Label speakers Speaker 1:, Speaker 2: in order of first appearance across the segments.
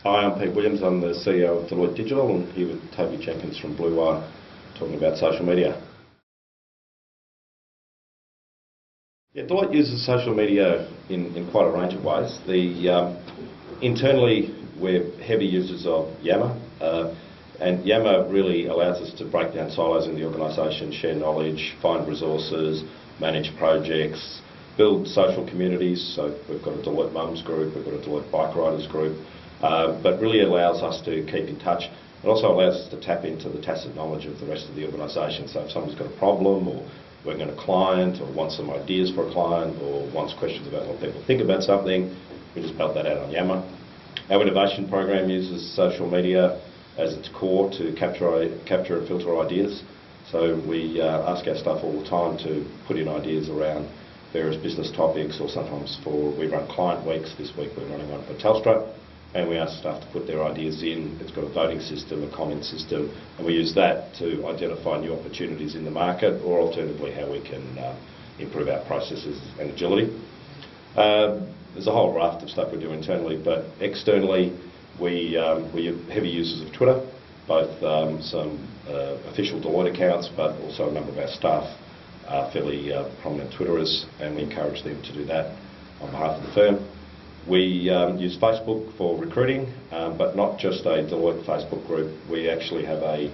Speaker 1: Hi, I'm Pete Williams. I'm the CEO of Deloitte Digital, and here with Toby Jenkins from Blue Wire, talking about social media. Yeah, Deloitte uses social media in quite a range of ways. Internally, we're heavy users of Yammer, and Yammer really allows us to break down silos in the organisation, share knowledge, find resources, manage projects, build social communities. So we've got a Deloitte Mums group, we've got a Deloitte Bike Riders group, but really allows us to keep in touch. It also allows us to tap into the tacit knowledge of the rest of the organisation. So if someone's got a problem, or working on a client, or wants some ideas for a client, or wants questions about what people think about something, we just belt that out on Yammer. Our innovation program uses social media as its core to capture and filter ideas. So we ask our staff all the time to put in ideas around various business topics, or sometimes we run client weeks. This week we're running one for Telstra, and we ask staff to put their ideas in. It's got a voting system, a comment system, and we use that to identify new opportunities in the market, or alternatively how we can improve our processes and agility. There's a whole raft of stuff we do internally, but externally we're heavy users of Twitter, both some official Deloitte accounts, but also a number of our staff are fairly prominent Twitterers, and we encourage them to do that on behalf of the firm. We use Facebook for recruiting, but not just a Deloitte Facebook group. We actually have a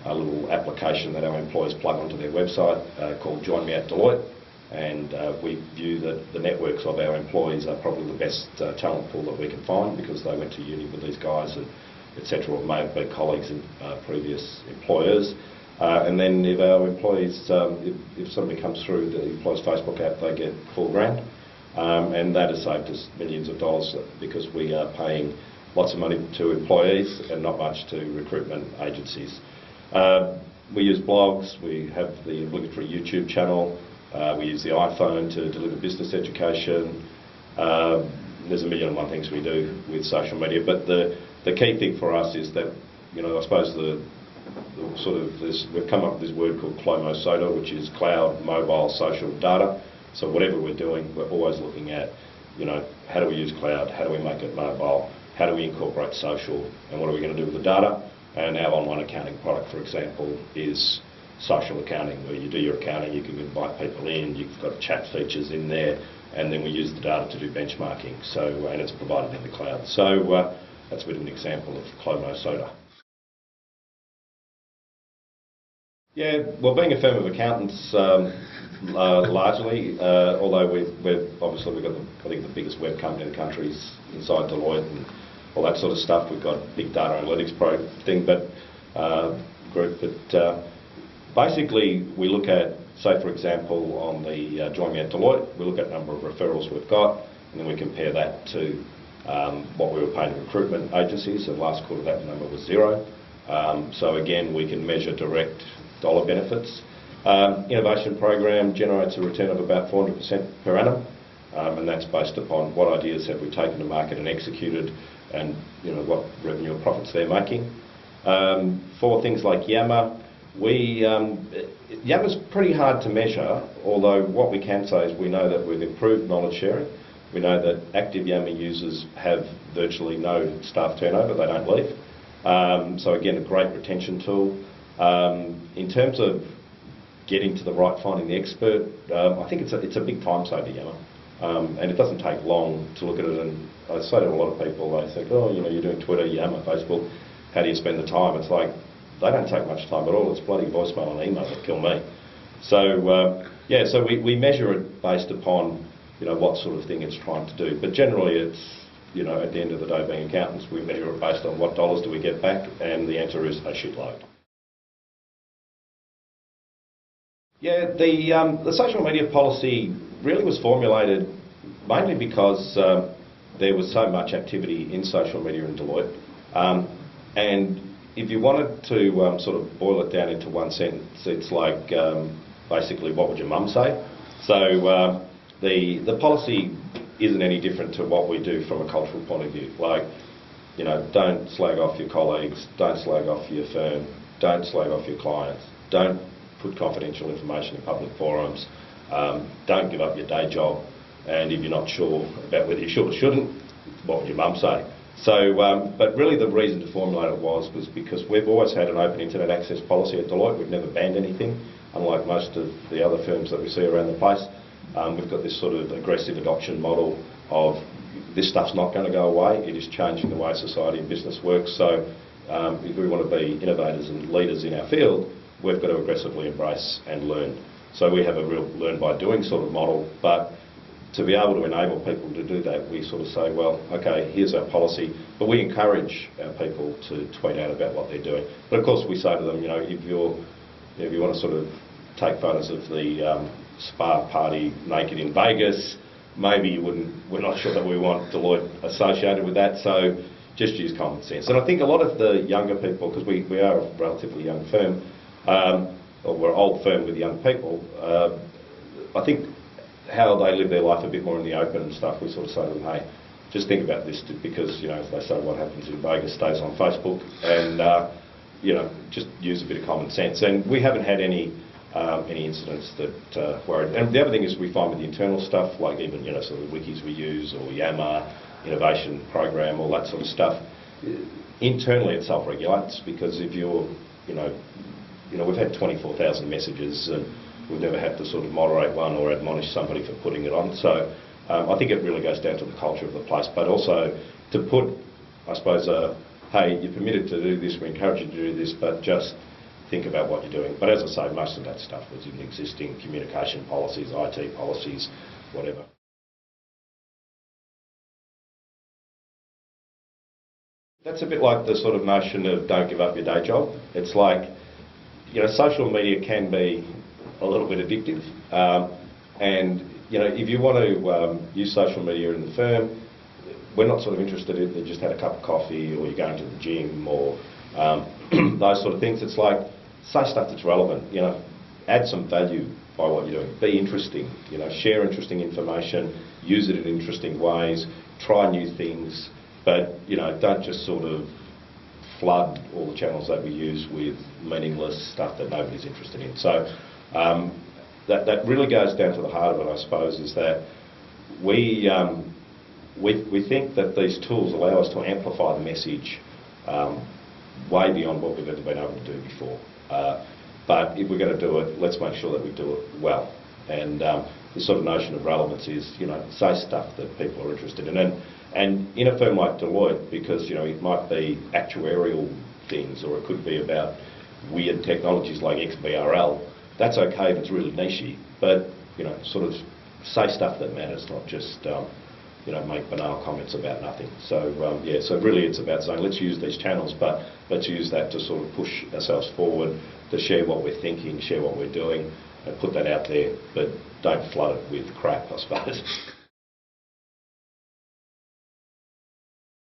Speaker 1: little application that our employees plug onto their website called Join Me at Deloitte, and we view that the networks of our employees are probably the best talent pool that we can find, because they went to uni with these guys, and etc., or may have been colleagues in previous employers. And then if our employees, if somebody comes through the employee's Facebook app, they get $4,000. And that has saved us millions of dollars, because we are paying lots of money to employees and not much to recruitment agencies. We use blogs, we have the obligatory YouTube channel, we use the iPhone to deliver business education. There's a million and one things we do with social media, but the key thing for us is that, I suppose we've come up with this word called CLOMO SODA, which is cloud, mobile, social, data. So whatever we're doing, we're always looking at, how do we use cloud, how do we make it mobile, how do we incorporate social, and what are we going to do with the data? And our online accounting product, for example, is social accounting, where you do your accounting, you can invite people in, you've got chat features in there, and then we use the data to do benchmarking. So, and it's provided in the cloud. So that's a bit of an example of CLOMO SODA. Yeah, well, being a firm of accountants, largely, although we've got the biggest web company in the country inside Deloitte and all that sort of stuff. We've got big data analytics group, but basically we look at, say for example, on the Join Me at Deloitte, we look at the number of referrals we've got, and then we compare that to what we were paying recruitment agencies, and last quarter that number was 0. So again, we can measure direct dollar benefits. Innovation program generates a return of about 400% per annum, and that's based upon what ideas have we taken to market and executed, and what revenue or profits they're making. For things like Yammer, Yammer's pretty hard to measure, although what we can say is we know that we've improved knowledge sharing. We know that active Yammer users have virtually no staff turnover, they don't leave. So again, a great retention tool. In terms of getting to the right, finding the expert, I think it's a big time saver, Yammer. And it doesn't take long to look at it, and I say to a lot of people, they think, you're doing Twitter, Yammer, Facebook, how do you spend the time? It's like, they don't take much time at all. It's bloody voicemail and email that kill me. So, so we measure it based upon, what sort of thing it's trying to do. But generally it's, at the end of the day, being accountants, we measure it based on what dollars do we get back, and the answer is a shitload. Yeah, the social media policy really was formulated mainly because there was so much activity in social media in Deloitte. And if you wanted to sort of boil it down into one sentence, it's like basically, what would your mum say? So the policy isn't any different to what we do from a cultural point of view. Like, don't slag off your colleagues, don't slag off your firm, don't slag off your clients, don't put confidential information in public forums, don't give up your day job, and if you're not sure about whether you should or shouldn't, what would your mum say? So, but really the reason to formulate it was because we've always had an open internet access policy at Deloitte. We've never banned anything, unlike most of the other firms that we see around the place. We've got this sort of aggressive adoption model of this stuff's not going to go away. It is changing the way society and business works. So if we want to be innovators and leaders in our field, we've got to aggressively embrace and learn. So we have a real learn by doing sort of model, but to be able to enable people to do that, we sort of say, well, okay, here's our policy, but we encourage our people to tweet out about what they're doing. But of course we say to them, you know, if you want to sort of take photos of the spa party naked in Vegas, maybe you wouldn't, we're not sure that we want Deloitte associated with that, so just use common sense. And I think a lot of the younger people, because we are a relatively young firm, or we're an old firm with young people, I think how they live their life a bit more in the open and stuff, we sort of say to them, hey, just think about this, because, you know, as they say, what happens in Vegas stays on Facebook, and, you know, just use a bit of common sense. And we haven't had any incidents that worried. And the other thing is we find with the internal stuff, like even, you know, sort of wikis we use, or Yammer, innovation program, all that sort of stuff, internally it self-regulates, because if you're, you know, we've had 24,000 messages and we've never had to sort of moderate one or admonish somebody for putting it on. So I think it really goes down to the culture of the place, but also to put, I suppose, hey, you're permitted to do this, we encourage you to do this, but just think about what you're doing. But as I say, most of that stuff was in existing communication policies, IT policies, whatever. That's a bit like the sort of notion of don't give up your day job. It's like, you know, social media can be a little bit addictive. And, you know, if you want to use social media in the firm, we're not sort of interested in just had a cup of coffee or you're going to the gym or those sort of things. It's like, say stuff that's relevant, you know, add some value by what you're doing. Be interesting, you know, share interesting information, use it in interesting ways, try new things, but, you know, don't just sort of flood all the channels that we use with meaningless stuff that nobody's interested in. So that really goes down to the heart of it, I suppose, is that we think that these tools allow us to amplify the message way beyond what we've ever been able to do before. But if we're going to do it, let's make sure that we do it well. And the sort of notion of relevance is, you know, say stuff that people are interested in. And in a firm like Deloitte, because, you know, it might be actuarial things or it could be about weird technologies like XBRL, that's okay if it's really nichey, but, you know, sort of say stuff that matters, not just, you know, make banal comments about nothing. So, yeah, so really it's about saying let's use these channels, but let's use that to sort of push ourselves forward, to share what we're thinking, share what we're doing, and put that out there, but don't flood it with crap, I suppose.